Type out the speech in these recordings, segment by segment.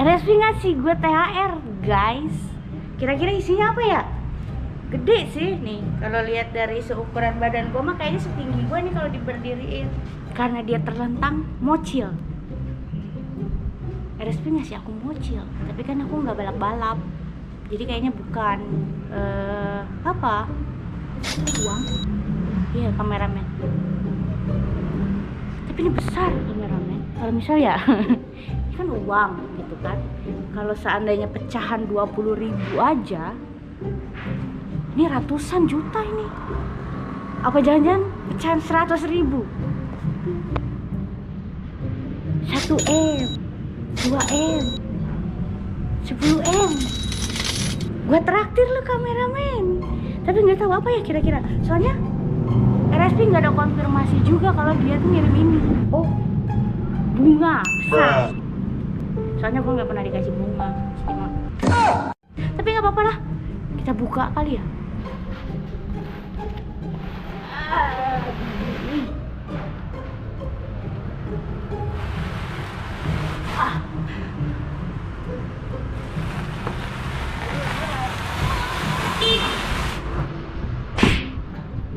RSP ngasih gue THR guys. Kira-kira isinya apa ya? Gede sih nih. Kalau lihat dari seukuran badan gue mah kayaknya setinggi gue nih kalau diberdiriin. Karena dia terlentang mocil. RSP ngasih aku mocil, tapi kan aku nggak balap-balap. Jadi kayaknya bukan apa? Uang. Iya, kameramen. Tapi ini besar kameramen. Kalau misal ya ini kan uang gitu kan. Kalau seandainya pecahan 20.000 aja, ini ratusan juta ini. Apa jangan-jangan pecahan 100.000? 1M, 2M, 10M. Gua traktir lu kameramen. Tapi nggak tahu apa ya kira-kira. Soalnya RSP nggak ada konfirmasi juga kalau dia tuh ngirim ini. Oh, bunga besar. Soalnya gue nggak pernah dikasih bunga. Tapi nggak apa-apa lah. Kita buka kali ya.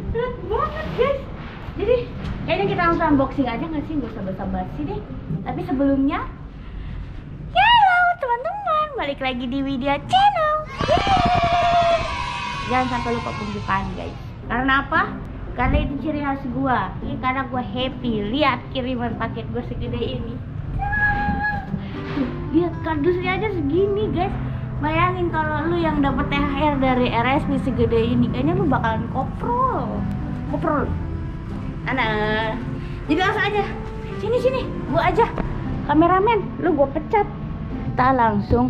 Berat banget guys. Jadi kayaknya kita langsung unboxing aja nggak sih? Nggak usah basa-basi deh. Tapi sebelumnya, halo teman-teman, balik lagi di video channel. Jangan sampai lupa pembukaan guys. Karena apa? Karena itu ciri khas gua. Ini karena gua happy. Lihat kiriman paket gua segede ini. Tuh, lihat kardusnya aja segini guys. Bayangin kalau lu yang dapet THR dari RSP segede ini, kayaknya lu bakalan koprol. Anak. Jadi langsung aja. Sini, gua aja. Kameramen, lu gua pecat. Kita langsung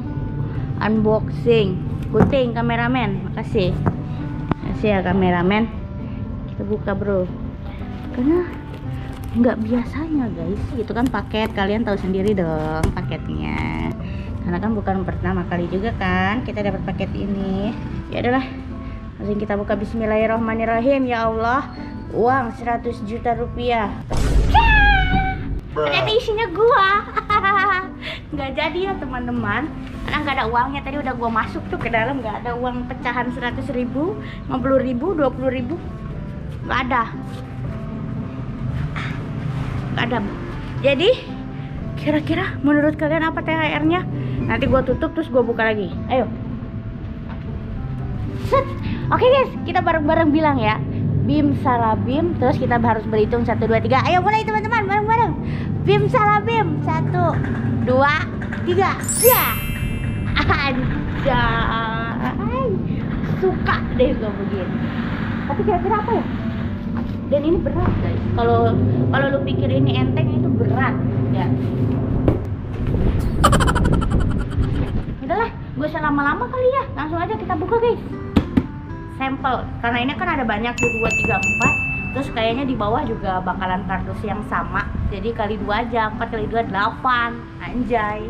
unboxing. Kuting kameramen, makasih. Makasih ya kameramen. Kita buka bro. Karena nggak biasanya guys, itu kan paket, kalian tahu sendiri dong paketnya. Karena kan bukan pertama kali juga kan kita dapat paket ini. Ya adalah, langsung kita buka. Bismillahirrahmanirrahim. Ya Allah, uang 100 juta rupiah. Ternyata isinya gua. Nggak jadi ya teman-teman, karena nggak ada uangnya. Tadi udah gua masuk tuh ke dalam, nggak ada uang pecahan 100.000, 50.000, 20.000, nggak ada. Jadi kira-kira menurut kalian apa THR-nya? Nanti gua tutup terus gua buka lagi. Ayo. Set. Oke guys, kita bareng-bareng bilang ya. Bim salabim, terus kita harus berhitung 1 2 3. Ayo mulai teman-teman, bareng-bareng. Bim salabim. 1 2 3. Ya. Anjay. Suka deh gua begini. Tapi kira-kira apa ya? Dan ini berat guys. Kalau lu pikir ini enteng, itu berat ya. Udahlah, gue usah lama-lama kali ya. Langsung aja kita buka guys. Sampel. Karena ini kan ada banyak tuh 2 3 4. Terus kayaknya di bawah juga bakalan kardus yang sama. Jadi kali 2 aja. 4 kali 2 8. Anjay.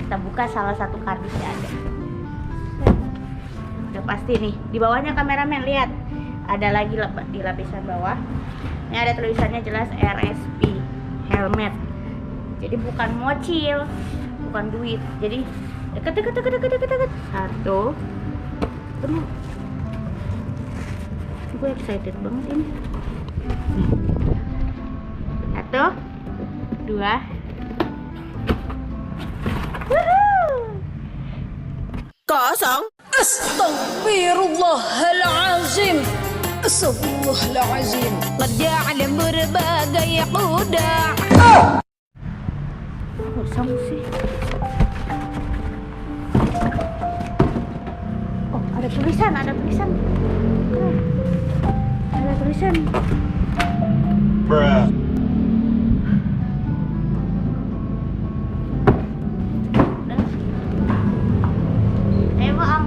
Kita buka salah satu kardusnya aja. Udah pasti nih. Di bawahnya kameramen lihat. Ada lagi di lapisan bawah. Ini ada tulisannya jelas RSP helmet. Jadi bukan mocil, bukan duit. Jadi deket. 1. Tunggu. Gue excited banget ini. 1 2. Kosong. Astaghfirullahalazim. Astaghfirullahalazim. Ngerjain berbagai kuda. Kosong sih. Oh, ada tulisan. Ada tulisan. Bruh.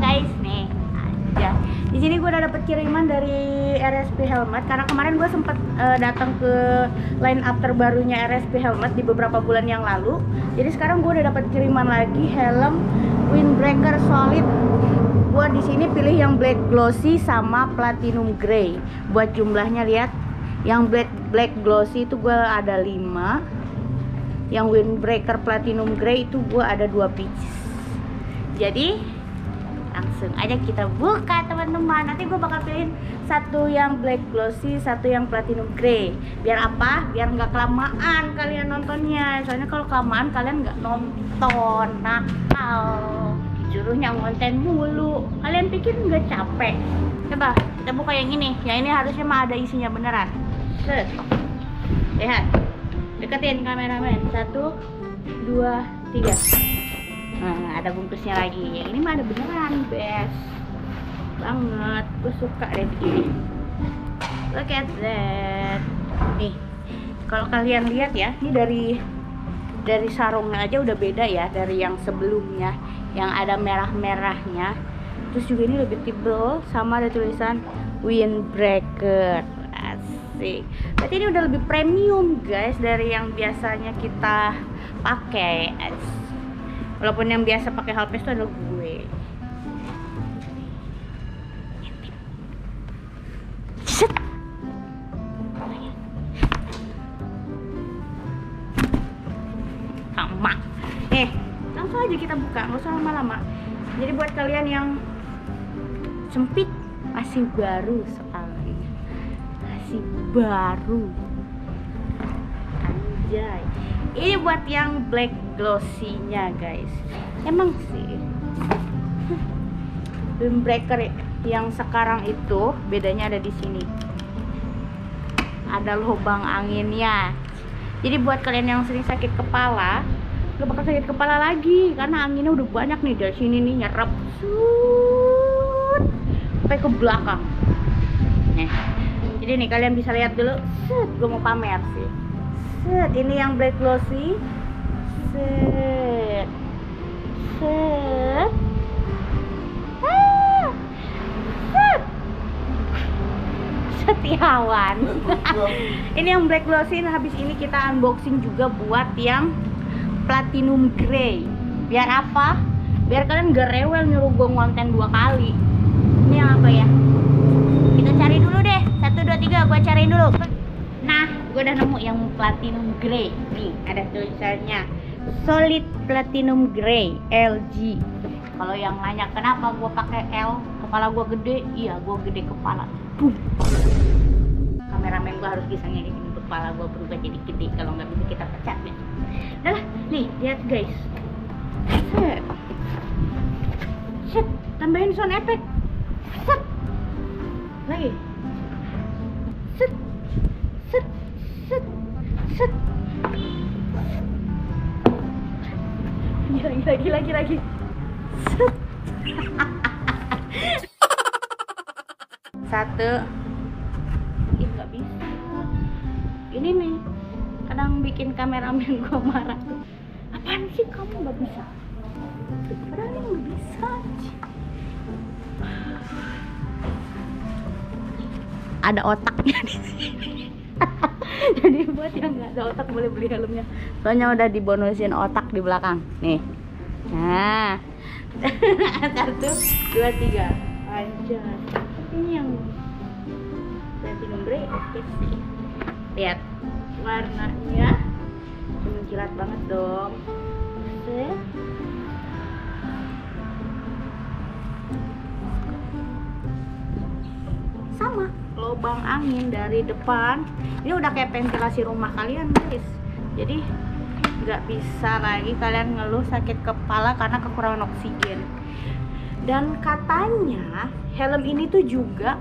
Guys nih aja. Di sini gue udah dapet kiriman dari RSP helmet. Karena kemarin gue sempet datang ke line up terbarunya RSP helmet di beberapa bulan yang lalu. Jadi sekarang gue udah dapet kiriman lagi helm windbreaker solid. Gue di sini pilih yang black glossy sama platinum gray. Buat jumlahnya lihat, yang black glossy itu gue ada 5. Yang windbreaker platinum gray itu gue ada 2 pieces. Jadi langsung aja kita buka teman-teman. Nanti gue bakal pilihin satu yang black glossy, satu yang platinum grey. Biar apa? Biar nggak kelamaan kalian nontonnya. Soalnya kalau kelamaan kalian nggak nonton, nakal. Disuruhnya ngonten mulu. Kalian pikir nggak capek? Coba kita buka yang ini. Yang ini harusnya mah ada isinya beneran. Set. Lihat. Deketin kameramen. 1, 2, 3. Nah, ada bungkusnya lagi. Yang ini mah ada beneran, best banget. Gue suka deh begini. Look at that. Nih, kalau kalian lihat ya, ini dari sarungnya aja udah beda ya dari yang sebelumnya, yang ada merah-merahnya. Terus juga ini lebih tebel, sama ada tulisan windbreaker. Asik. Berarti ini udah lebih premium guys dari yang biasanya kita pakai. Asik. Walaupun yang biasa pakai Halpes itu adalah gue. Set. Sama. Langsung aja kita buka, nggak usah lama-lama. Jadi buat kalian yang sempit, masih baru sekali. Masih baru. Anjay. Ini buat yang black glossy-nya guys. Emang sih windbreaker yang sekarang itu bedanya ada di sini. Ada lubang anginnya. Jadi buat kalian yang sering sakit kepala, gak bakal sakit kepala lagi karena anginnya udah banyak nih dari sini nih nyerap sampai ke belakang. Nah, jadi nih kalian bisa lihat dulu. Gue mau pamer sih. Set, ini yang black glossy. Set. Set. Set. Setiawan. Ini yang black glossy. Nah, habis ini kita unboxing juga buat yang platinum grey. Biar apa? Biar kalian gak rewel nyuruh gue ngonten 2 kali. Ini yang apa ya? Kita cari dulu deh. 1, 2, 3 gue cariin dulu. Nah, gue udah nemu yang platinum grey. Nih, ada tulisannya solid platinum grey LG. Kalau yang nanya kenapa gue pakai L, kepala gue gede, iya gue gede kepala. Boom. Kameramen gue harus bisa ngedit kepala gue berubah jadi gede. Kalau nggak bisa kita pecat nih. Udah lah, nih lihat guys. Set. Set, tambahin sound effect. Set. Lagi. Set. Set, set, set. Lagi. Set. 1. Ih, nggak bisa. Ini nih, kadang bikin kameramen gua marah tuh. Apaan sih kamu nggak bisa? Padahal ini nggak bisa. Ada otaknya di sini. Jadi buat yang nggak ada otak boleh beli helmnya. Soalnya udah dibonusin otak di belakang. Nih. Nah. 1, 2, 3. Anjay. Ini yang platinum grey oke sih. Lihat warnanya. Menjilat banget dong. Oke. Sama lubang angin dari depan. Ini udah kayak ventilasi rumah kalian guys. Jadi nggak bisa lagi kalian ngeluh sakit kepala karena kekurangan oksigen. Dan katanya helm ini tuh juga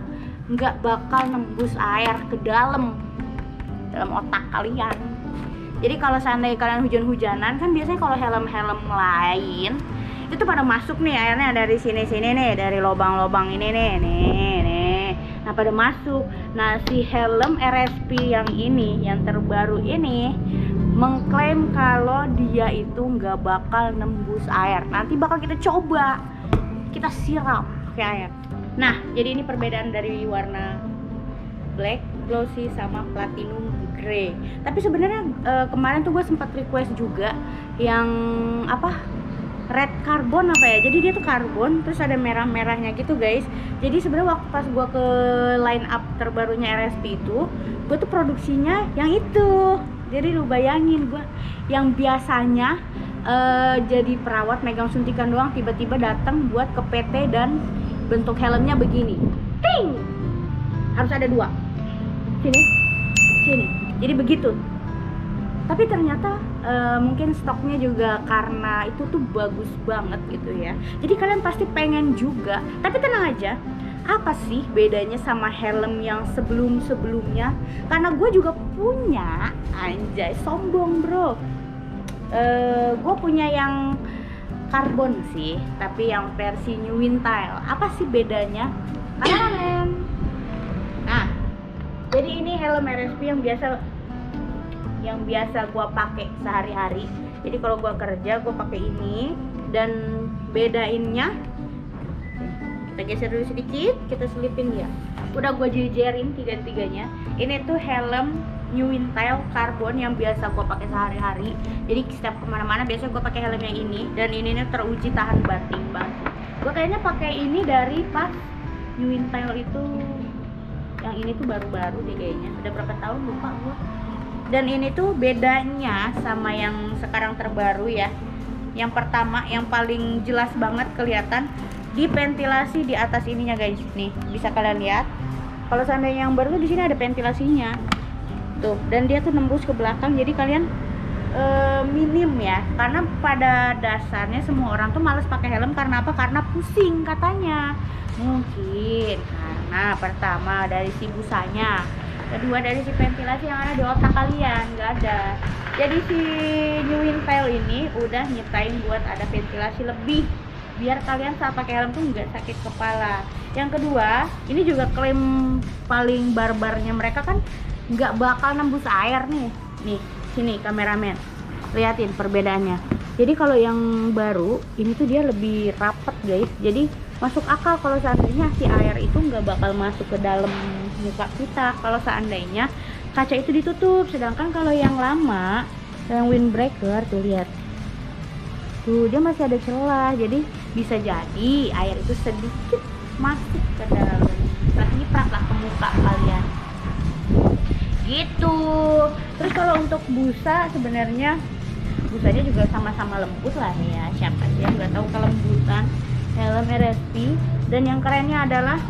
nggak bakal nembus air ke dalam otak kalian. Jadi kalau seandainya kalian hujan-hujanan, kan biasanya kalau helm-helm lain itu pada masuk nih airnya dari sini-sini nih, dari lubang-lubang ini nih. Nah, pada masuk. Nah, si helm RSP yang ini, yang terbaru ini mengklaim kalau dia itu nggak bakal nembus air. Nanti bakal kita coba, kita siram pakai air. Nah, jadi ini perbedaan dari warna black glossy sama platinum grey. Tapi sebenarnya kemarin tuh gue sempat request juga yang apa, red carbon apa ya. Jadi dia tuh karbon terus ada merah-merahnya gitu guys. Jadi sebenarnya waktu pas gue ke line up terbarunya RSP itu, gue tuh produksinya yang itu. Jadi lu bayangin, gue yang biasanya jadi perawat megang suntikan doang, tiba-tiba datang buat ke PT dan bentuk helmnya begini. Ting! Harus ada 2. Sini. Sini. Jadi begitu. Tapi ternyata mungkin stoknya juga karena itu tuh bagus banget gitu ya. Jadi kalian pasti pengen juga. Tapi tenang aja, apa sih bedanya sama helm yang sebelum-sebelumnya? Karena gue juga punya, anjay, sombong bro. Gue punya yang karbon sih, tapi yang versi New Wintyle. Apa sih bedanya? Kalian. Nah, jadi ini helm RSP yang biasa gue pakai sehari-hari. Jadi kalau gue kerja gue pakai ini, dan bedainnya kita geser dulu sedikit, kita selipin ya. Udah gue jejerin tiga-tiganya. Ini tuh helm New Wintyle karbon yang biasa gue pakai sehari-hari. Jadi setiap kemana-mana biasanya gue pakai helm yang ini, dan ini nih teruji tahan banting banget. Gue kayaknya pakai ini dari pas New Wintyle itu, yang ini tuh baru-baru deh kayaknya. Udah berapa tahun lupa gue. Dan ini tuh bedanya sama yang sekarang terbaru ya. Yang pertama, yang paling jelas banget kelihatan di ventilasi di atas ininya guys. Nih, bisa kalian lihat. Kalau seandainya yang baru tuh di sini ada ventilasinya. Tuh, dan dia tuh nembus ke belakang. Jadi kalian minim ya. Karena pada dasarnya semua orang tuh males pakai helm karena apa? Karena pusing katanya. Mungkin karena pertama dari si busanya, kedua dari si ventilasi yang ada di otak kalian, nggak ada. Jadi si New Wintyle ini udah nyiptain buat ada ventilasi lebih, biar kalian saat pakai helm tuh nggak sakit kepala. Yang kedua, ini juga klaim paling barbarnya mereka kan nggak bakal nembus air nih. Nih, sini kameramen, liatin perbedaannya. Jadi kalau yang baru ini tuh dia lebih rapet guys. Jadi masuk akal kalau seandainya si air itu nggak bakal masuk ke dalam muka kita kalau seandainya kaca itu ditutup. Sedangkan kalau yang lama, yang windbreaker tuh lihat, tuh dia masih ada celah. Jadi bisa jadi air itu sedikit masuk ke dalam, nyiprat lah ke muka kalian gitu. Terus kalau untuk busa, sebenarnya busanya juga sama-sama lembut lah ya. Siapa sih yang nggak tahu kelembutan helm RSP. Dan yang kerennya adalah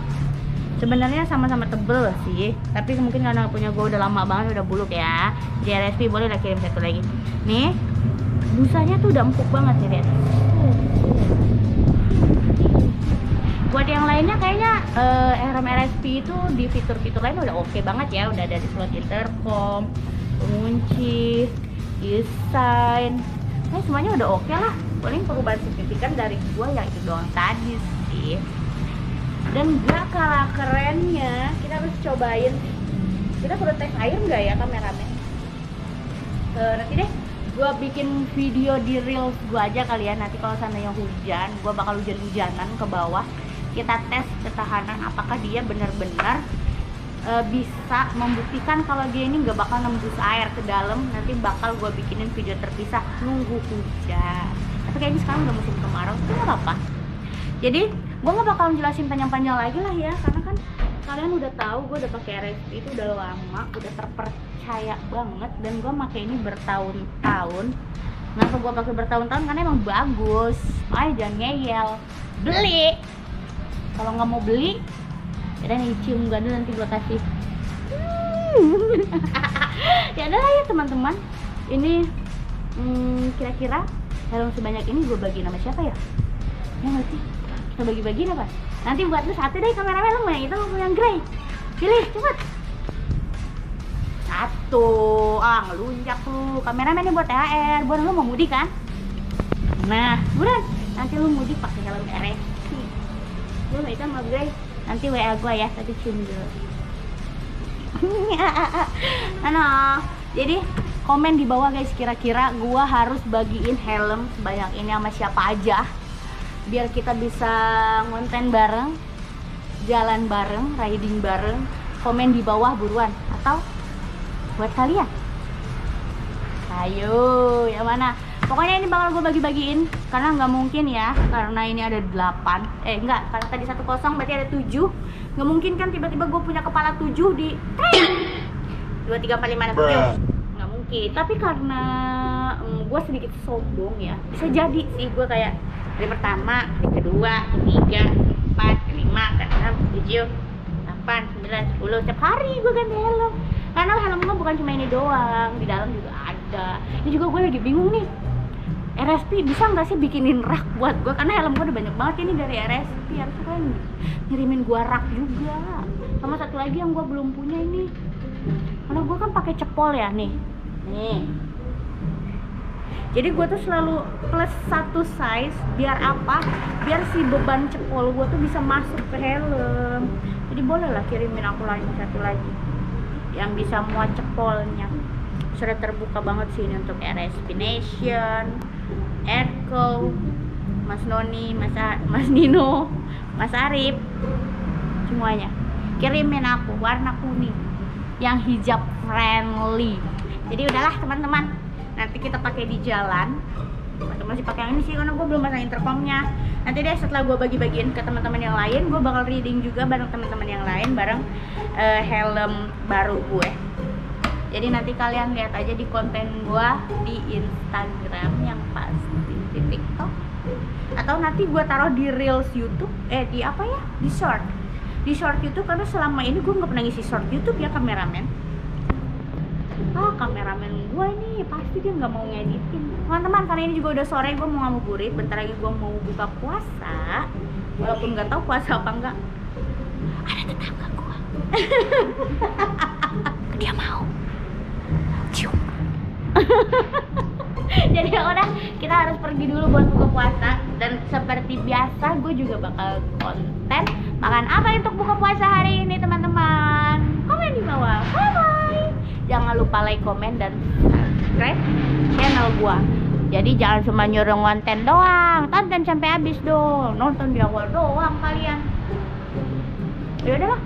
sebenarnya sama-sama tebel sih, tapi mungkin karena punya gue udah lama banget, udah buluk ya. Di RSP boleh lah kirim satu lagi. Nih, busanya tuh udah empuk banget nih, lihat. Buat yang lainnya kayaknya helm RSP itu di fitur-fitur lain udah oke banget ya. Udah ada di slot intercom, pengunci, desain, semuanya udah oke lah. Paling perubahan signifikan dari gua yang itu doang tadi sih. Dan gak kalah kerennya, kita harus cobain. Kita perlu tes air nggak ya kameramen? Nanti deh gua bikin video di reels gua aja kali ya. Nanti kalau seandainya hujan, gua bakal hujan-hujanan ke bawah. Kita tes ketahanan apakah dia benar-benar bisa membuktikan kalau dia ini nggak bakal nembus air ke dalam. Nanti bakal gue bikinin video terpisah nunggu hujan. Tapi kayaknya sekarang udah musim kemarau, itu nggak apa-apa. Jadi gue nggak bakal jelasin panjang-panjang lagi lah ya, karena kan kalian udah tahu gue udah pakai RSP itu udah lama, udah terpercaya banget, dan gue pakai ini bertahun-tahun. Kenapa gue pakai bertahun-tahun? Karena emang bagus. Makanya jangan ngeyel, beli. Kalau nggak mau beli, ya nih cium gandul nanti gue kasih. Ya udah ya teman-teman, ini kira-kira helm sebanyak ini gue bagi nama siapa ya? Ya nggak sih? Kita bagi-bagiin apa? Nanti buat lu satu deh kameramen, lu mau yang hitam mau yang grey? Pilih cepet. Satu. Ngelunjak lu. Kameramen ini buat THR. Buat lu mau mudik kan? Nah, buruan. Nanti lu mudik pakai helm RSP. Lu mau hitam mau grey? Nanti WA gua ya, tadi cium dulu. Nah, jadi komen di bawah guys, kira-kira gua harus bagiin helm sebanyak ini sama siapa aja, biar kita bisa ngonten bareng, jalan bareng, riding bareng. Komen di bawah buruan, atau buat kalian. Ayo, yang mana? Pokoknya ini bakal gue bagi-bagiin, karena nggak mungkin ya, karena ini ada 8. Enggak, karena tadi 10 berarti ada 7. Nggak mungkin kan tiba-tiba gue punya kepala 7 di 2, 3, 4, 5, 6, 7. Nggak mungkin. Oke, tapi karena gue sedikit sombong ya, bisa jadi sih gue kayak hari pertama, hari kedua, ketiga, keempat, kelima, keenam, ketujuh, 8, 9, 10 setiap hari gue ganti helm. Karena helm gue bukan cuma ini doang, di dalam juga ada. Ini juga gue lagi bingung nih, RSP bisa nggak sih bikinin rak buat gue, karena helm gue udah banyak banget ini dari RSP, harusnya kan ngirimin gue rak juga. Sama satu lagi yang gue belum punya ini, karena gue kan pakai cepol ya nih. Jadi gue tuh selalu plus 1 size, biar apa? Biar si beban cepol gue tuh bisa masuk ke helm. Jadi boleh lah kirimin aku lagi satu lagi yang bisa muat cepolnya. Sudah terbuka banget sih ini untuk RSP Nation, Erko, Mas Noni, Mas Nino, Mas Arif, semuanya kirimin aku warna kuning yang hijab friendly. Jadi udahlah teman-teman, nanti kita pakai di jalan. Atau masih pakai yang ini sih karena gue belum pasang intercomnya. Nanti deh setelah gue bagi-bagiin ke teman-teman yang lain, gue bakal reading juga bareng teman-teman yang lain, bareng helm baru gue. Jadi nanti kalian lihat aja di konten gue di Instagram yang pasti, di TikTok, atau nanti gue taruh di Reels YouTube, di apa ya, di short YouTube, karena selama ini gue nggak pernah ngisi short YouTube ya kameramen. Kameramen gue ini pasti dia nggak mau ngeditin. Teman-teman, karena ini juga udah sore, gue mau ngabuburit. Bentar lagi gue mau buka puasa, walaupun nggak tahu puasa apa enggak. Ada tetangga gue, dia mau cium. Jadi ya udah, kita harus pergi dulu buat buka puasa. Dan seperti biasa, gue juga bakal konten makan apa untuk buka puasa hari ini teman-teman. Komen di bawah. Bye bye. Jangan lupa like, komen, dan subscribe channel gua. Jadi jangan cuma nyuruh konten doang, tonton sampai habis dong. Nonton di awal doang kalian. Ya udahlah.